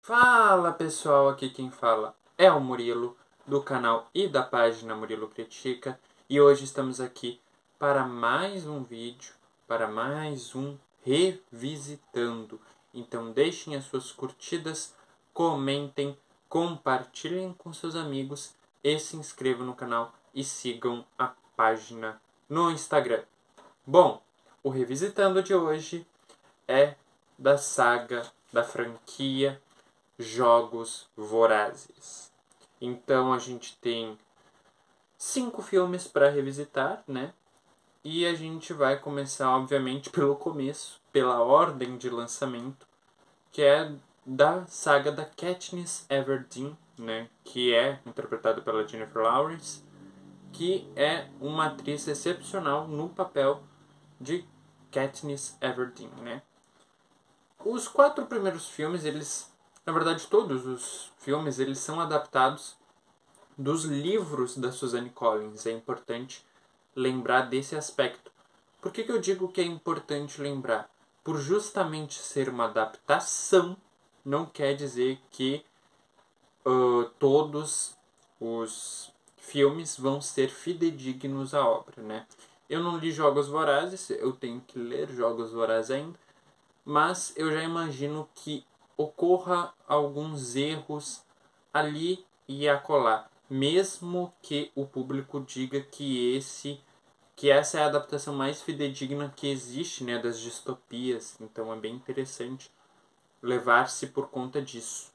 Fala pessoal, aqui quem fala é o Murilo, do canal e da página Murilo Critica, e hoje estamos aqui para mais um vídeo, para mais um Revisitando. Então deixem as suas curtidas, comentem, compartilhem com seus amigos e se inscrevam no canal e sigam a página no Instagram. Bom, o Revisitando de hoje é da saga, da franquia Jogos Vorazes. Então a gente tem 5 filmes para revisitar, né? E a gente vai começar, obviamente, pelo começo, pela ordem de lançamento, que é da saga da Katniss Everdeen, né? Que é interpretada pela Jennifer Lawrence, que é uma atriz excepcional no papel de Katniss Everdeen, né? Os 4 primeiros filmes, na verdade todos os filmes, eles são adaptados dos livros da Suzanne Collins. É importante lembrar desse aspecto. Por que eu digo que é importante lembrar? Por justamente ser uma adaptação, não quer dizer que todos os filmes vão ser fidedignos à obra, né? Eu não li Jogos Vorazes, eu tenho que ler Jogos Vorazes ainda, mas eu já imagino que ocorra alguns erros ali e acolá, mesmo que o público diga que essa é a adaptação mais fidedigna que existe, né, das distopias. Então é bem interessante levar-se por conta disso.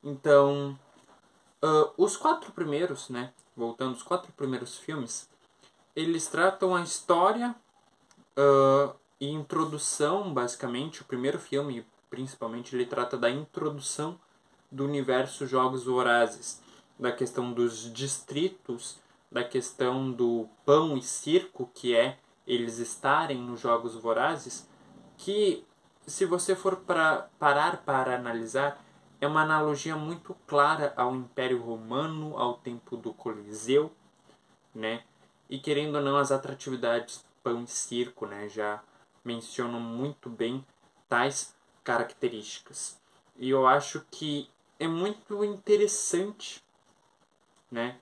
Então, os 4 primeiros, né, voltando, os 4 primeiros filmes, eles tratam a história e introdução, basicamente. O primeiro filme, principalmente, ele trata da introdução do universo Jogos Vorazes, da questão dos distritos, da questão do pão e circo, que é eles estarem nos Jogos Vorazes, que, se você for parar para analisar, é uma analogia muito clara ao Império Romano, ao tempo do Coliseu, né? E querendo ou não, as atratividades pão e circo, né, já mencionam muito bem tais características. E eu acho que é muito interessante, né?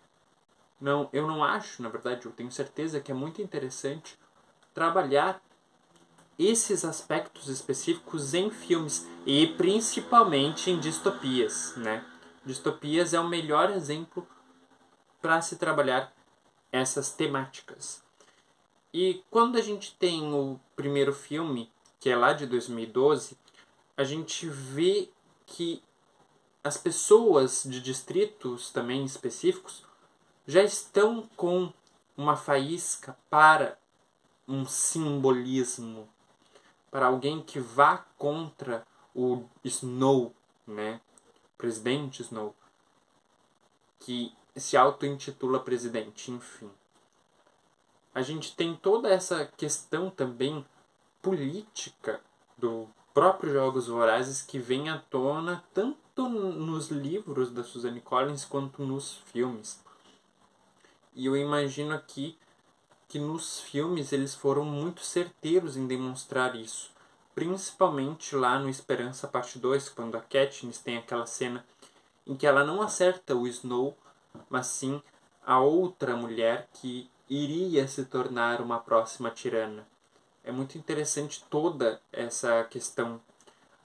Não, eu não acho, na verdade, eu tenho certeza que é muito interessante trabalhar esses aspectos específicos em filmes e principalmente em distopias, né? Distopias é o melhor exemplo para se trabalhar essas temáticas. E quando a gente tem o primeiro filme, que é lá de 2012, a gente vê que as pessoas de distritos também específicos já estão com uma faísca para um simbolismo, para alguém que vá contra o Snow, né? Presidente Snow, que se auto-intitula presidente, enfim. A gente tem toda essa questão também política do próprio Jogos Vorazes que vem à tona tanto nos livros da Suzanne Collins quanto nos filmes. E eu imagino aqui que nos filmes eles foram muito certeiros em demonstrar isso. Principalmente lá no Esperança Parte 2, quando a Katniss tem aquela cena em que ela não acerta o Snow, mas sim a outra mulher que iria se tornar uma próxima tirana. É muito interessante toda essa questão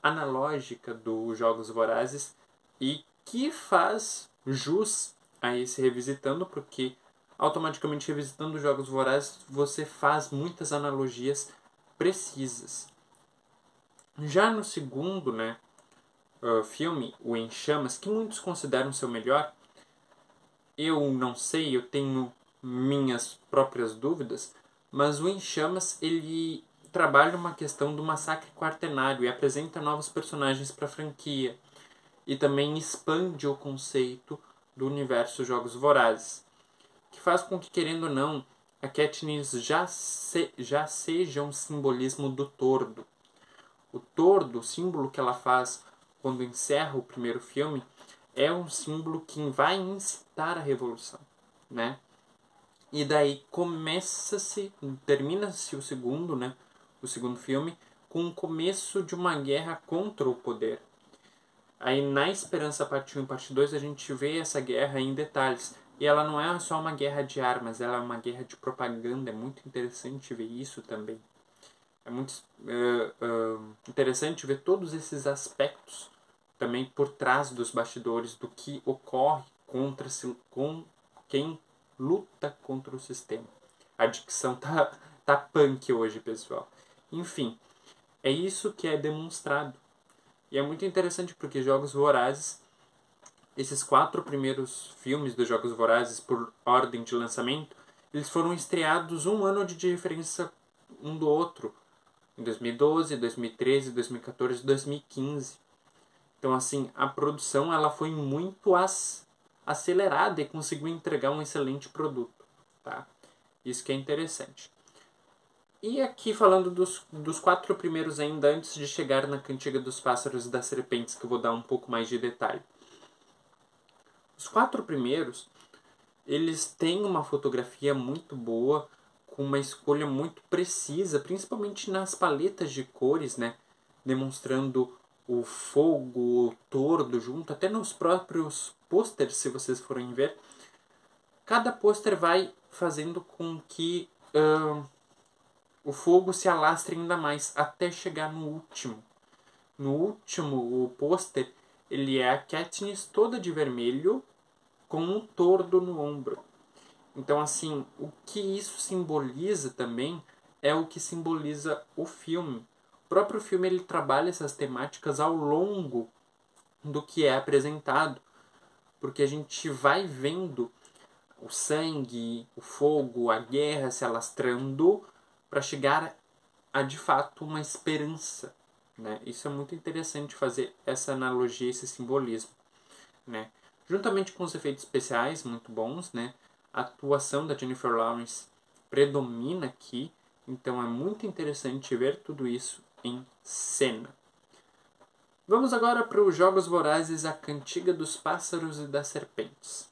analógica dos Jogos Vorazes e que faz jus a esse Revisitando, porque automaticamente revisitando os Jogos Vorazes você faz muitas analogias precisas. Já no segundo, né, filme, o Em Chamas, que muitos consideram seu melhor, eu não sei, eu tenho minhas próprias dúvidas, mas o Em Chamas ele trabalha uma questão do massacre quartenário e apresenta novos personagens para a franquia e também expande o conceito do universo Jogos Vorazes, que faz com que, querendo ou não, a Katniss já seja um simbolismo do tordo. O tordo, o símbolo que ela faz quando encerra o primeiro filme, é um símbolo que vai incitar a revolução, né? E daí termina-se o segundo, né? O segundo filme com o começo de uma guerra contra o poder. Aí na Esperança Parte 1 e Parte 2 a gente vê essa guerra em detalhes. E ela não é só uma guerra de armas, ela é uma guerra de propaganda. É muito interessante ver isso também. É muito interessante ver todos esses aspectos também por trás dos bastidores do que ocorre com quem luta contra o sistema. A dicção tá punk hoje, pessoal. Enfim, é isso que é demonstrado. E é muito interessante porque Jogos Vorazes, esses 4 primeiros filmes dos Jogos Vorazes por ordem de lançamento, eles foram estreados 1 ano de diferença um do outro. Em 2012, 2013, 2014 e 2015. Então, assim, a produção ela foi muito acelerada e conseguiu entregar um excelente produto. Tá? Isso que é interessante. E aqui falando dos 4 primeiros ainda, antes de chegar na Cantiga dos Pássaros e das Serpentes, que eu vou dar um pouco mais de detalhe. Os 4 primeiros, eles têm uma fotografia muito boa, com uma escolha muito precisa, principalmente nas paletas de cores, né? Demonstrando o fogo, o tordo junto, até nos próprios pôsteres, se vocês forem ver. Cada pôster vai fazendo com que o fogo se alastre ainda mais, até chegar no último. No último, o pôster, ele é a Katniss toda de vermelho, com um tordo no ombro. Então, assim, o que isso simboliza também é o que simboliza o filme. O próprio filme ele trabalha essas temáticas ao longo do que é apresentado, porque a gente vai vendo o sangue, o fogo, a guerra se alastrando para chegar a, de fato, uma esperança. Né? Isso é muito interessante fazer essa analogia, esse simbolismo. Né? Juntamente com os efeitos especiais muito bons, né? A atuação da Jennifer Lawrence predomina aqui, então é muito interessante ver tudo isso em cena. Vamos agora para os Jogos Vorazes, a Cantiga dos Pássaros e das Serpentes,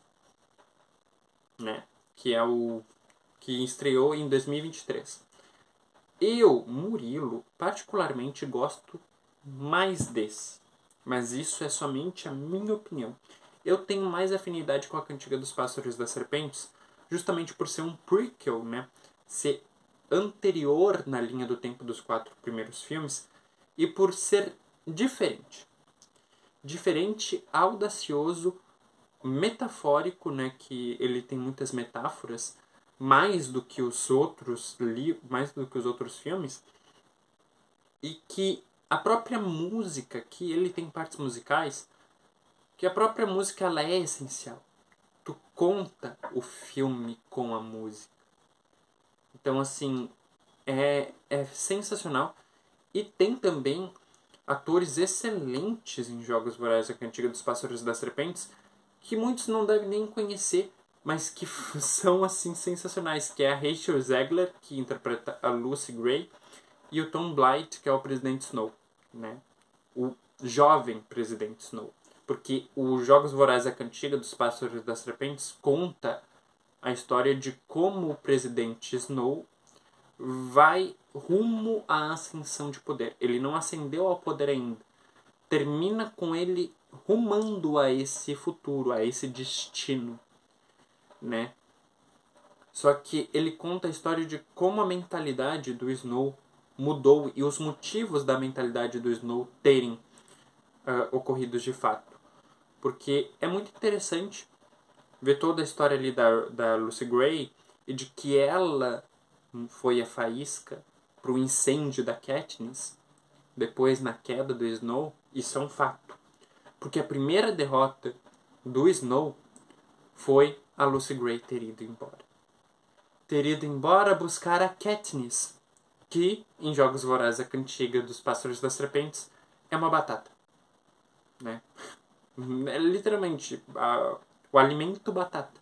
né? Que é o que estreou em 2023. Eu, Murilo, particularmente gosto mais desse, mas isso é somente a minha opinião. Eu tenho mais afinidade com a Cantiga dos Pássaros e das Serpentes, justamente por ser um prequel, né? Ser anterior na linha do tempo dos 4 primeiros filmes e por ser diferente. Diferente, audacioso, metafórico, né? Que ele tem muitas metáforas, mais do que os outros filmes, e que a própria música, que ele tem partes musicais, que a própria música ela é essencial. Tu conta o filme com a música. Então, assim, é sensacional. E tem também atores excelentes em Jogos Vorazes, a Cantiga dos Pássaros e das Serpentes, que muitos não devem nem conhecer, mas que são, assim, sensacionais. Que é a Rachel Zegler, que interpreta a Lucy Gray, e o Tom Blythe, que é o Presidente Snow, né? O jovem Presidente Snow. Porque os Jogos Vorazes, a Cantiga dos Pássaros e das Serpentes, conta a história de como o Presidente Snow vai rumo à ascensão de poder. Ele não ascendeu ao poder ainda. Termina com ele rumando a esse futuro, a esse destino, né? Só que ele conta a história de como a mentalidade do Snow mudou e os motivos da mentalidade do Snow terem ocorridos de fato. Porque é muito interessante ver toda a história ali da Lucy Gray e de que ela foi a faísca para o incêndio da Katniss, depois na queda do Snow. Isso é um fato. Porque a primeira derrota do Snow foi a Lucy Gray ter ido embora. Ter ido embora buscar a Katniss, que, em Jogos Vorazes, a Cantiga dos Pássaros e das Serpentes, é uma batata. Né? É literalmente o alimento batata.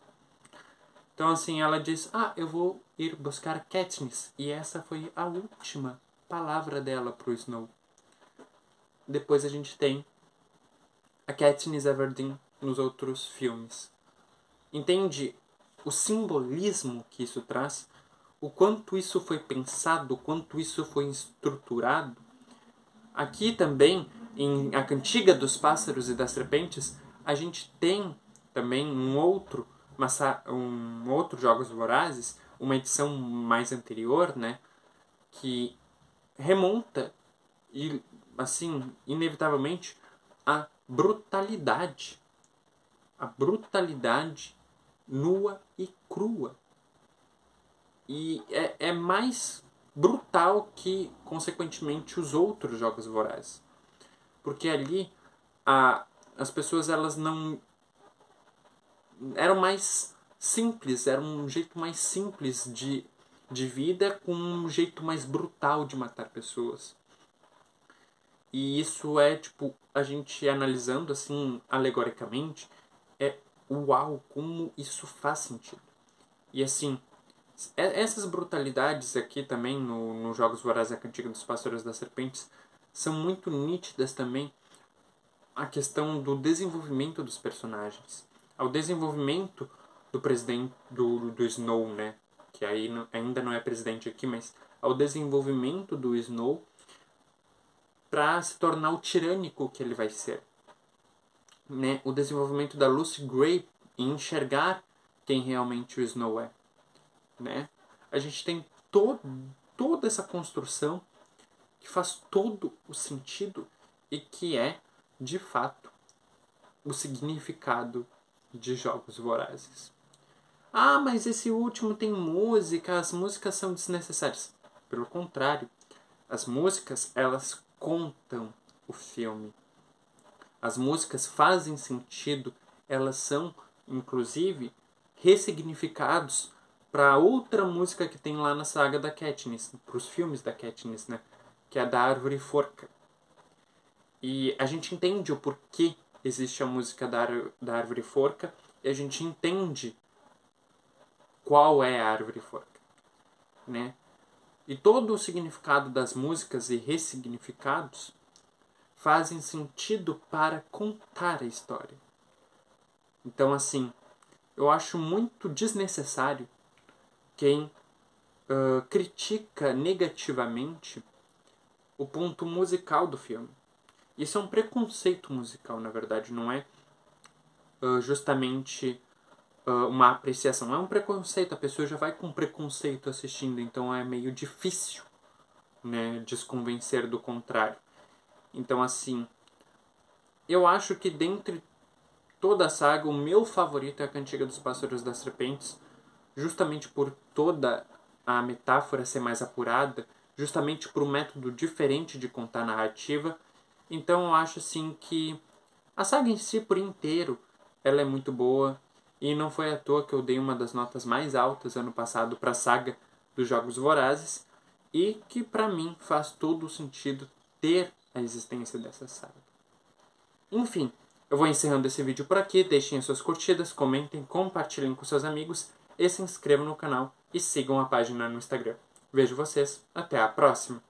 Então, assim, ela diz, eu vou ir buscar Katniss. E essa foi a última palavra dela pro Snow. Depois a gente tem a Katniss Everdeen nos outros filmes. Entende o simbolismo que isso traz? O quanto isso foi pensado, o quanto isso foi estruturado? Aqui também em A Cantiga dos Pássaros e das Serpentes, a gente tem também um outro Jogos Vorazes, uma edição mais anterior, né, que remonta, e assim, inevitavelmente, a brutalidade nua e crua. E é mais brutal que, consequentemente, os outros Jogos Vorazes. Porque ali as pessoas, elas não... eram mais simples, era um jeito mais simples de vida, com um jeito mais brutal de matar pessoas. E isso é, tipo, a gente analisando assim, alegoricamente, uau, como isso faz sentido. E assim, essas brutalidades aqui também no Jogos Vorazes, A Cantiga dos Pássaros e das Serpentes, são muito nítidas também a questão do desenvolvimento dos personagens. Ao desenvolvimento do presidente, do Snow, né? Que aí ainda não é presidente aqui, mas ao desenvolvimento do Snow para se tornar o tirânico que ele vai ser. Né? O desenvolvimento da Lucy Gray em enxergar quem realmente o Snow é. Né? A gente tem toda essa construção que faz todo o sentido e que é, de fato, o significado de Jogos Vorazes. Ah, mas esse último tem música, as músicas são desnecessárias. Pelo contrário, as músicas, elas contam o filme. As músicas fazem sentido, elas são, inclusive, ressignificados para outra música que tem lá na saga da Katniss, para os filmes da Katniss, né? Que é a da Árvore Forca. E a gente entende o porquê existe a música da Árvore Forca e a gente entende qual é a Árvore Forca, né? E todo o significado das músicas e ressignificados fazem sentido para contar a história. Então, assim, eu acho muito desnecessário quem critica negativamente o ponto musical do filme. Isso é um preconceito musical, na verdade, não é justamente uma apreciação. É um preconceito, a pessoa já vai com preconceito assistindo, então é meio difícil, né, desconvencer do contrário. Então, assim, eu acho que dentre toda a saga, o meu favorito é A Cantiga dos Pássaros e das Serpentes, justamente por toda a metáfora ser mais apurada, justamente por um método diferente de contar narrativa. Então eu acho assim que a saga em si, por inteiro, ela é muito boa, e não foi à toa que eu dei uma das notas mais altas ano passado para a saga dos Jogos Vorazes, e que para mim faz todo o sentido ter a existência dessa saga. Enfim, eu vou encerrando esse vídeo por aqui. Deixem as suas curtidas, comentem, compartilhem com seus amigos e se inscrevam no canal e sigam a página no Instagram. Vejo vocês, até a próxima!